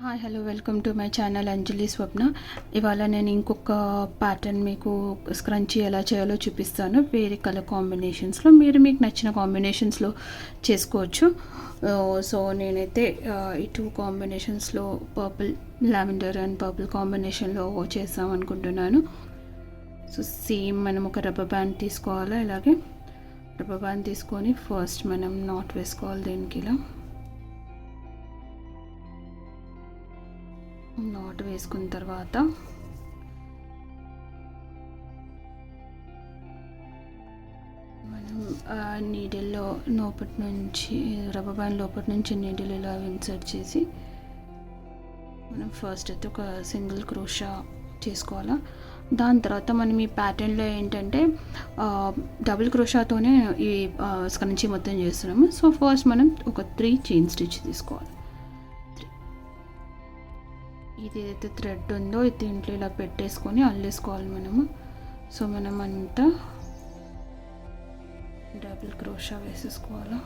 Hi hello welcome to my channel Anjali Swapna. ఇవాళ నేను ఇంకొక ప్యాటర్న్ మీకు స్క్రంచీ ఎలా చేయాలో చూపిస్తాను. వేరే కలర్ కాంబినేషన్స్లో మీకు నచ్చిన కాంబినేషన్స్లో చేసుకోవచ్చు. సో నేనైతే ఈ టూ కాంబినేషన్స్లో పర్పుల్ లావెండర్ అండ్ పర్పుల్ కాంబినేషన్లో చేద్దాం అనుకుంటున్నాను. సో సేమ్ మనం ఒక రబ్బర్ బ్యాండ్ తీసుకోవాలి. ఇలాగే రబ్బర్ బ్యాండ్ తీసుకొని ఫస్ట్ మనం నాట్ వేసుకోవాలి. దీనికి ఇలా నాట్ వేసుకున్న తర్వాత మనం నీడిల్లో లోపటి నుంచి రబ్బర్ బ్యాండ్ లోపటి నుంచి నీడిల్ ఇలా ఇన్సర్ట్ చేసి మనం ఫస్ట్ అయితే ఒక సింగిల్ క్రోషా చేసుకోవాలా. దాని తర్వాత మనం ఈ ప్యాటర్న్లో ఏంటంటే డబుల్ క్రోషాతోనే ఈ స్క్రంచీ మొత్తం చేస్తున్నాము. సో ఫస్ట్ మనం ఒక 3 చైన్ స్టిచ్ తీసుకోవాలి. ఇది ఏదైతే థ్రెడ్ ఉందో దీంట్లో ఇలా పెట్టేసుకొని అల్లేసుకోవాలి మనము. సో మనం అంతా డబుల్ క్రోషా వేసేసుకోవాలి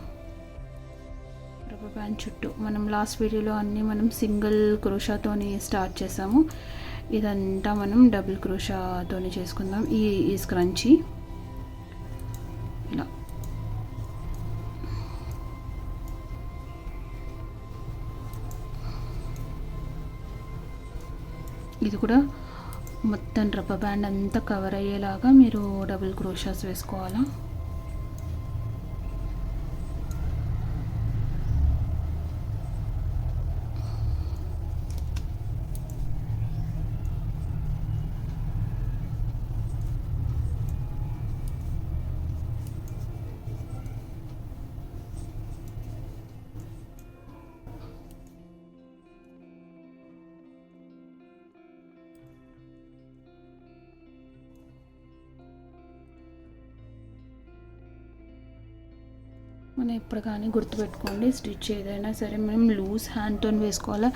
రబ్బర్ బ్యాండ్ చుట్టూ. మనం లాస్ట్ వీడియోలో అన్నీ మనం సింగిల్ క్రోషాతోని స్టార్ట్ చేసాము. ఇదంతా మనం డబుల్ క్రోషాతోని చేసుకుందాం. ఈ స్క్రంచీ ఇలా ఇది కూడా మొత్తం రబ్బర్ బ్యాండ్ అంతా కవర్ అయ్యేలాగా మీరు డబుల్ క్రోషాస్ వేసుకోవాలా. మనం ఎప్పుడు కానీ గుర్తుపెట్టుకోండి, స్టిచ్ ఏదైనా సరే మనం లూజ్ హ్యాండ్తో వేసుకోవాలా.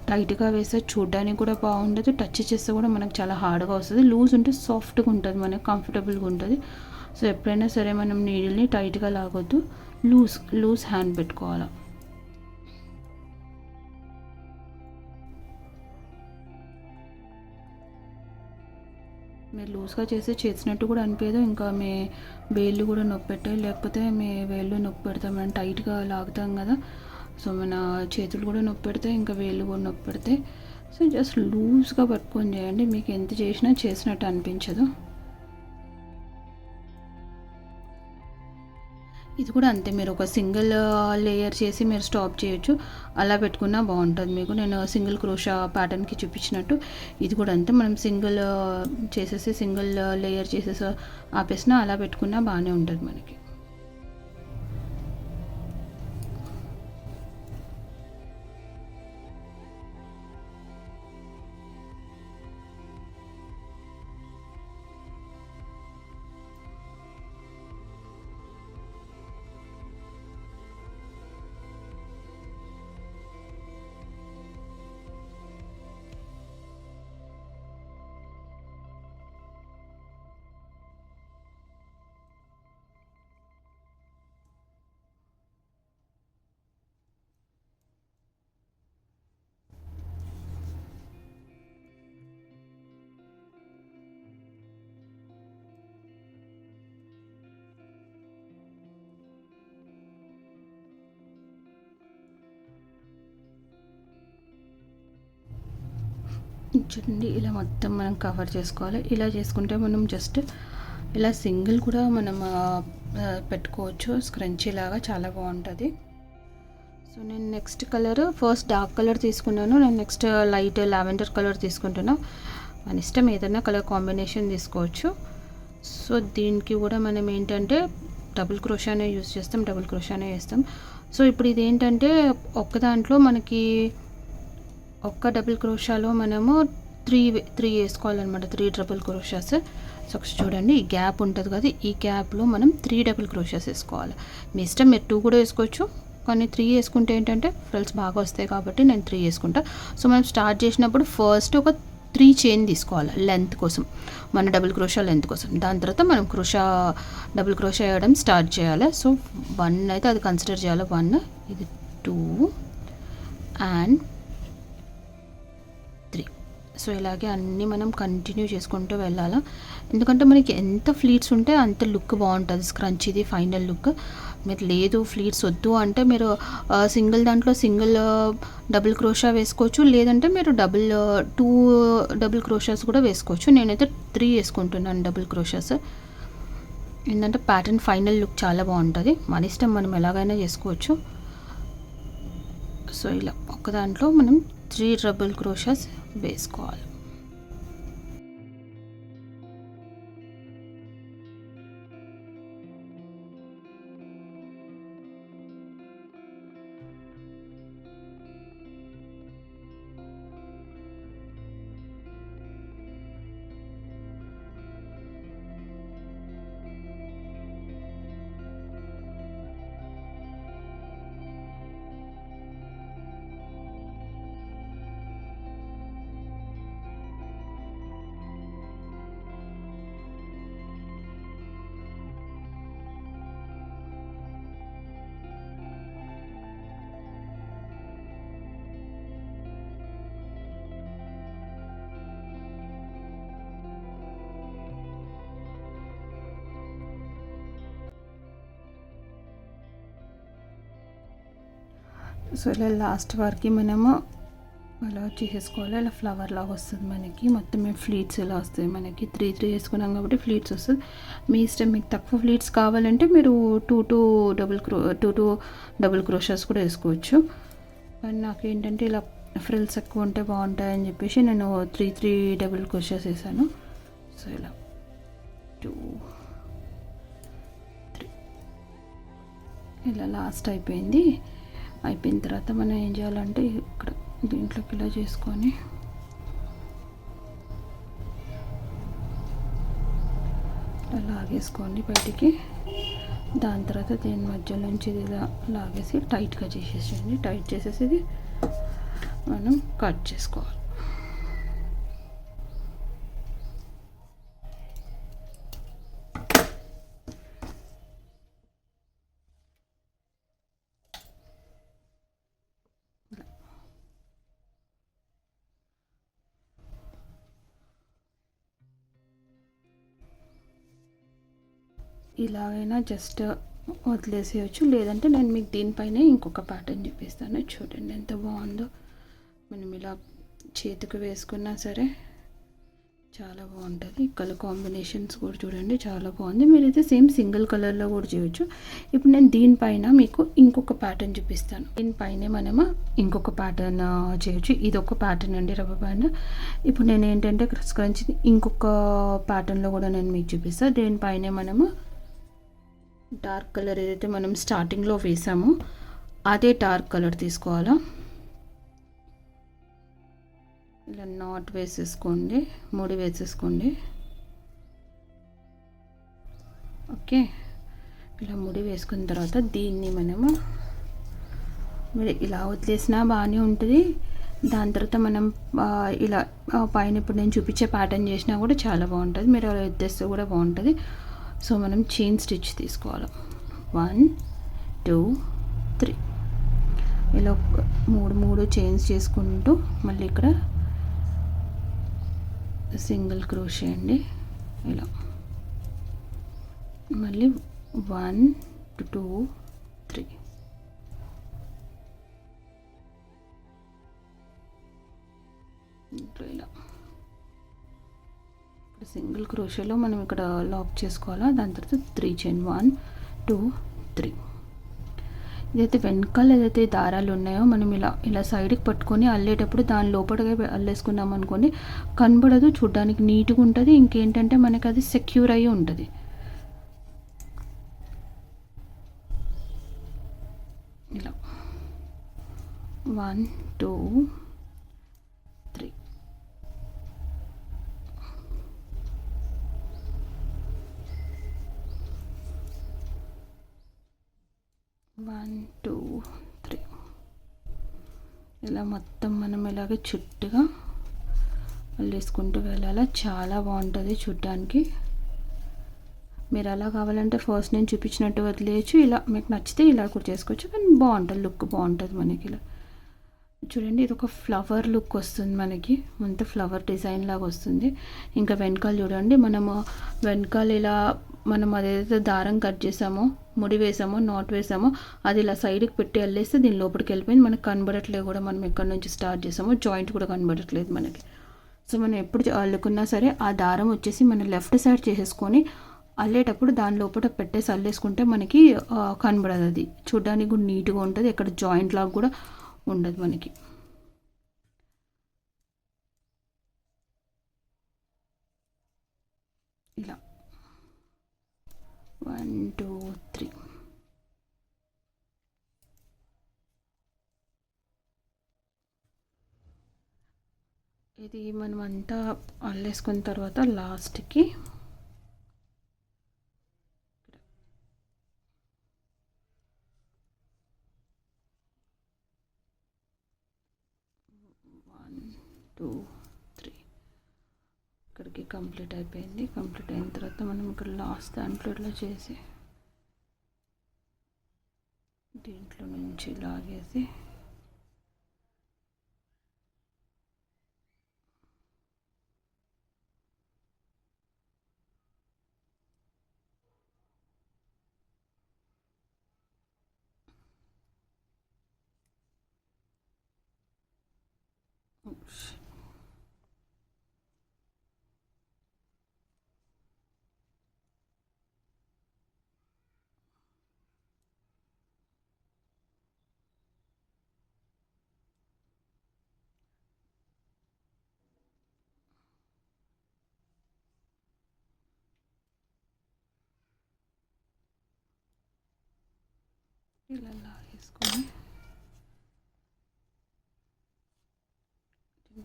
టైట్గా వేస్తే చూడడానికి కూడా బాగుండదు, టచ్ చేస్తే కూడా మనకు చాలా హార్డ్గా వస్తుంది. లూజ్ ఉంటే సాఫ్ట్గా ఉంటుంది, మనకు కంఫర్టబుల్గా ఉంటుంది. సో ఎప్పుడైనా సరే మనం నీడిల్ని టైట్గా లాగొద్దు, లూజ్ హ్యాండ్ పెట్టుకోవాలా. మీరు లూజ్గా చేసినట్టు కూడా అనిపించదు, ఇంకా మీ వేళ్ళు కూడా నొప్పి పెట్టాయి, లేకపోతే మీ వేళ్ళు నొప్పి పెడతాం, మనం టైట్గా లాగుతాం కదా. సో మన చేతులు కూడా నొప్పి పెడతాయి, ఇంకా వేళ్ళు కూడా నొప్పి పెడతాయి. సో జస్ట్ లూజ్గా పట్టుకొని చేయండి, మీకు ఎంత చేసినా చేసినట్టు అనిపించదు. ఇది కూడా అంతే, మీరు ఒక సింగిల్ లేయర్ చేసి మీరు స్టాప్ చేయొచ్చు, అలా పెట్టుకున్నా బాగుంటుంది మీకు. నేను సింగిల్ క్రోషా ప్యాటర్న్కి చూపించినట్టు ఇది కూడా అంతే, మనం సింగిల్ లేయర్ చేసేసి ఆపేసినా అలా పెట్టుకున్నా బాగానే ఉంటుంది మనకి. చూడండి, ఇలా మొత్తం మనం కవర్ చేసుకోవాలి. ఇలా చేసుకుంటే మనం జస్ట్ ఇలా సింగిల్ కూడా మనం పెట్టుకోవచ్చు, స్క్రంచీ లాగా చాలా బాగుంటుంది. సో నేను next colour first dark colour తీసుకున్నాను, నేను నెక్స్ట్ లైట్ లావెండర్ కలర్ తీసుకుంటున్నాను. మన ఇష్టం ఏదైనా కలర్ కాంబినేషన్ తీసుకోవచ్చు. సో దీనికి కూడా మనం ఏంటంటే డబుల్ క్రోషానే యూజ్ చేస్తాం, డబుల్ క్రోషానే వేస్తాం. సో ఇప్పుడు ఇది ఏంటంటే ఒక్క దాంట్లో మనకి ఒక్క డబుల్ క్రోషాలో మనము త్రీ వేసుకోవాలన్నమాట, 3 డబుల్ క్రోషాస్. సో చూడండి, ఈ గ్యాప్ ఉంటుంది కదా, ఈ గ్యాప్లో మనం 3 డబుల్ క్రోషాస్ వేసుకోవాలి. మీ ఇష్టం, మీరు 2 కూడా వేసుకోవచ్చు, కానీ 3 వేసుకుంటే ఏంటంటే ఫ్రిల్స్ బాగా వస్తాయి కాబట్టి నేను 3 వేసుకుంటా. సో మనం స్టార్ట్ చేసినప్పుడు ఫస్ట్ ఒక 3 చైన్ తీసుకోవాలి లెంత్ కోసం, మన డబుల్ క్రోషా లెంత్ కోసం. దాని తర్వాత మనం డబుల్ క్రోషా వేయడం స్టార్ట్ చేయాలి. సో 1 అయితే అది కన్సిడర్ చేయాలి, 1, ఇది 2 అండ్ సో ఇలాగే అన్నీ మనం కంటిన్యూ చేసుకుంటూ వెళ్ళాలా, ఎందుకంటే మనకి ఎంత ఫ్లీట్స్ ఉంటే అంత లుక్ బాగుంటుంది స్క్రంచీది ఫైనల్ లుక్. మీరు లేదు ఫ్లీట్స్ వద్దు అంటే మీరు సింగిల్ దాంట్లో సింగిల్ డబుల్ క్రోషా వేసుకోవచ్చు, లేదంటే మీరు టూ డబుల్ క్రోషాస్ కూడా వేసుకోవచ్చు. నేనైతే 3 వేసుకుంటున్నాను డబుల్ క్రోషాస్. ఏంటంటే ప్యాటర్న్ ఫైనల్ లుక్ చాలా బాగుంటుంది. మన ఇష్టం, మనం ఎలాగైనా చేసుకోవచ్చు. సో ఇలా ఒక దాంట్లో మనం 3 డబుల్ క్రోషాస్ వేసుకోవాలి. సో ఇలా లాస్ట్ వరకు మనము అలా చేసేసుకోవాలి. ఇలా ఫ్లవర్ లాగా వస్తుంది మనకి. మొత్తం ఫ్లీట్స్ ఇలా వస్తాయి మనకి. 3 వేసుకున్నాం కాబట్టి ఫ్లీట్స్ వస్తుంది. మీ ఇష్టం, మీకు తక్కువ ఫ్లీట్స్ కావాలంటే మీరు 2 డబుల్ క్రోషాస్ కూడా వేసుకోవచ్చు. కానీ నాకేంటంటే ఇలా ఫ్రిల్స్ ఎక్కువ ఉంటే బాగుంటాయని చెప్పేసి నేను 3 డబుల్ క్రోషాస్ వేసాను. సో ఇలా 2 3 ఇలా లాస్ట్ అయిపోయింది. అయిపోయిన తర్వాత మనం ఏం చేయాలంటే ఇక్కడ దీంట్లోకి ఇలా చేసుకొని ఇలా లాగేసుకోండి బయటికి. దాని తర్వాత దీని మధ్య నుంచి ఇలా లాగేసి టైట్గా చేసేసేయండి. టైట్ చేసేసి ఇది మనం కట్ చేసుకోవాలి. ఇలాగైనా జస్ట్ వదిలేసేయచ్చు, లేదంటే నేను మీకు దీనిపైనే ఇంకొక ప్యాటర్న్ చూపిస్తాను. చూడండి ఎంత బాగుందో. మనం ఇలా చేతికి వేసుకున్నా సరే చాలా బాగుంటుంది. కలర్ కాంబినేషన్స్ కూడా చూడండి చాలా బాగుంది. మీరైతే సేమ్ సింగిల్ కలర్లో కూడా చేయొచ్చు. ఇప్పుడు నేను దీనిపైన మీకు ఇంకొక ప్యాటర్న్ చూపిస్తాను. దీనిపైనే మనము ఇంకొక ప్యాటర్న్ చేయొచ్చు. ఇది ఒక ప్యాటర్న్ అండి, రబ్బర్ బ్యాండ్. ఇప్పుడు నేను ఏంటంటే స్క్రంచ్ ఇంకొక ప్యాటర్న్లో కూడా నేను మీకు చూపిస్తాను. దీనిపైనే మనము డార్క్ కలర్ ఏదైతే మనం స్టార్టింగ్లో వేసామో అదే డార్క్ కలర్ తీసుకోవాలా. ఇలా నాట్ వేసేసుకోండి, 3 వేసేసుకోండి. ఓకే, ఇలా 3 వేసుకున్న తర్వాత దీన్ని మనము మీరు ఇలా వదిలేసినా బాగానే ఉంటుంది. దాని తర్వాత మనం ఇలా పైన ఇప్పుడు నేను చూపించే ప్యాటర్న్ చేసినా కూడా చాలా బాగుంటుంది. మీరు అలా వదిలేస్తే కూడా బాగుంటుంది. సో మనం చైన్ స్టిచ్ తీసుకోవాలి. 1 2 3 ఇలా 3 చైన్స్ చేసుకుంటూ మళ్ళీ ఇక్కడ సింగిల్ క్రోషే అండి. ఇలా మళ్ళీ 1 2 3 ఇలా సింగిల్ క్రోషేలో మనం ఇక్కడ లాక్ చేసుకోవాలా. దాని తర్వాత 3 చైన్ 1 2 3. ఇదైతే వెనకాల ఏదైతే దారాలు ఉన్నాయో మనం ఇలా సైడ్కి పట్టుకొని అల్లేటప్పుడు దాని లోపలగా అల్లేసుకున్నాం అనుకోండి, కనబడదు, చూడడానికి నీట్గా ఉంటుంది. ఇంకేంటంటే మనకి అది సెక్యూర్ అయ్యి ఉంటుంది. ఇలా 1 2 3 1 2 3 ఇలా మొత్తం మనం ఇలాగే చుట్టుగా అల్లేసుకుంటూ వెళ్ళాలా. చాలా బాగుంటుంది చూడ్డానికి. మీరు అలా కావాలంటే ఫస్ట్ నేను చూపించినట్టు వదిలేయచ్చు. ఇలా మీకు నచ్చితే ఇలా కూడా చేసుకోవచ్చు, కానీ బాగుంటుంది, లుక్ బాగుంటుంది మనకి. చూడండి ఇది ఒక ఫ్లవర్ లుక్ వస్తుంది మనకి, అంత ఫ్లవర్ డిజైన్ లాగా వస్తుంది. ఇంకా వెనకాల చూడండి మనము వెనకాల ఇలా మనం అదేదైతే దారం కట్ చేసామో, ముడి వేసామో, నాట్ వేసామో అది ఇలా సైడ్కి పెట్టి వెళ్ళేస్తే దీని లోపలికి వెళ్ళిపోయింది. మనకు కనబడట్లేదు కూడా మనం ఎక్కడి నుంచి స్టార్ట్ చేసామో, జాయింట్ కూడా కనబడట్లేదు మనకి. సో మనం ఎప్పుడు అల్లుకున్నా సరే ఆ దారం వచ్చేసి మనం లెఫ్ట్ సైడ్ చేసేసుకొని అల్లేటప్పుడు దాని లోపల పెట్టేసి అల్లేసుకుంటే మనకి కనబడదు. అది చూడడానికి కూడా నీట్గా ఉంటుంది, ఎక్కడ జాయింట్ లాగా కూడా ఉండదు మనకి. ఇలా 1 2 3 ఇది మనం అంతా అల్లేసుకున్న తర్వాత లాస్ట్కి ఇక్కడికి కంప్లీట్ అయిపోయింది. కంప్లీట్ అయిన తర్వాత మనం ఇక్కడ లాస్ట్ దాంట్లో ఇట్లా చేసి దీంట్లో నుంచి లాగేసి ఇలా లాగేసుకొని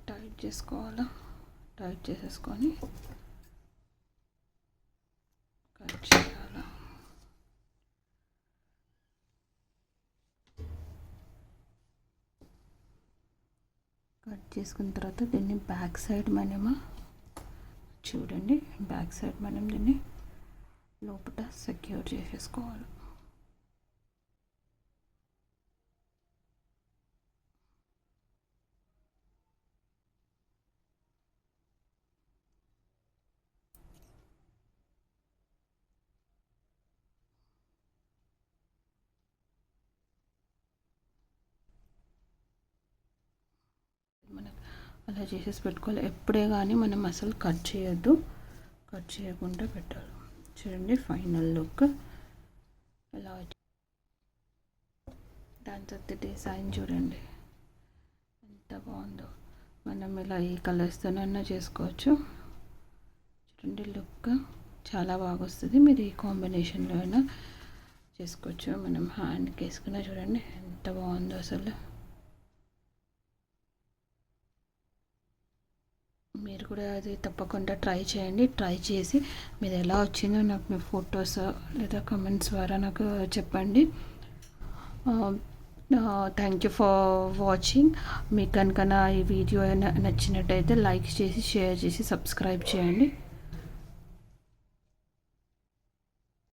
టైట్ చేసుకోవాలా. టైట్ చేసేసుకొని కట్ చేయాలా. కట్ చేసుకున్న తర్వాత దీన్ని బ్యాక్ సైడ్ మనము చూడండి, బ్యాక్ సైడ్ మనం దీన్ని లోపల సెక్యూర్ చేసేసుకోవాలి. అలా చేసేసి పెట్టుకోవాలి. ఎప్పుడే కానీ మనం అసలు కట్ చేయొద్దు, కట్ చేయకుండా పెట్టాలి. చూడండి ఫైనల్ లుక్ ఎలా వచ్చి, దాని తర్వాత డిజైన్ చూడండి ఎంత బాగుందో. మనం ఇలా ఈ కలర్స్తోనైనా చేసుకోవచ్చు. చూడండి లుక్ చాలా బాగా వస్తుంది. మీరు ఈ కాంబినేషన్లో అయినా చేసుకోవచ్చు. మనం హ్యాండ్కి వేసుకున్నా చూడండి ఎంత బాగుందో అసలు. మీరు కూడా అది తప్పకుండా ట్రై చేయండి. ట్రై చేసి మీరు ఎలా వచ్చిందో నాకు మీ ఫొటోస్ లేదా కమెంట్స్ ద్వారా నాకు చెప్పండి. Thank you for watching. మీకు కనుక నా ఈ వీడియో నచ్చినట్టయితే లైక్ చేసి, షేర్ చేసి, సబ్స్క్రైబ్ చేయండి.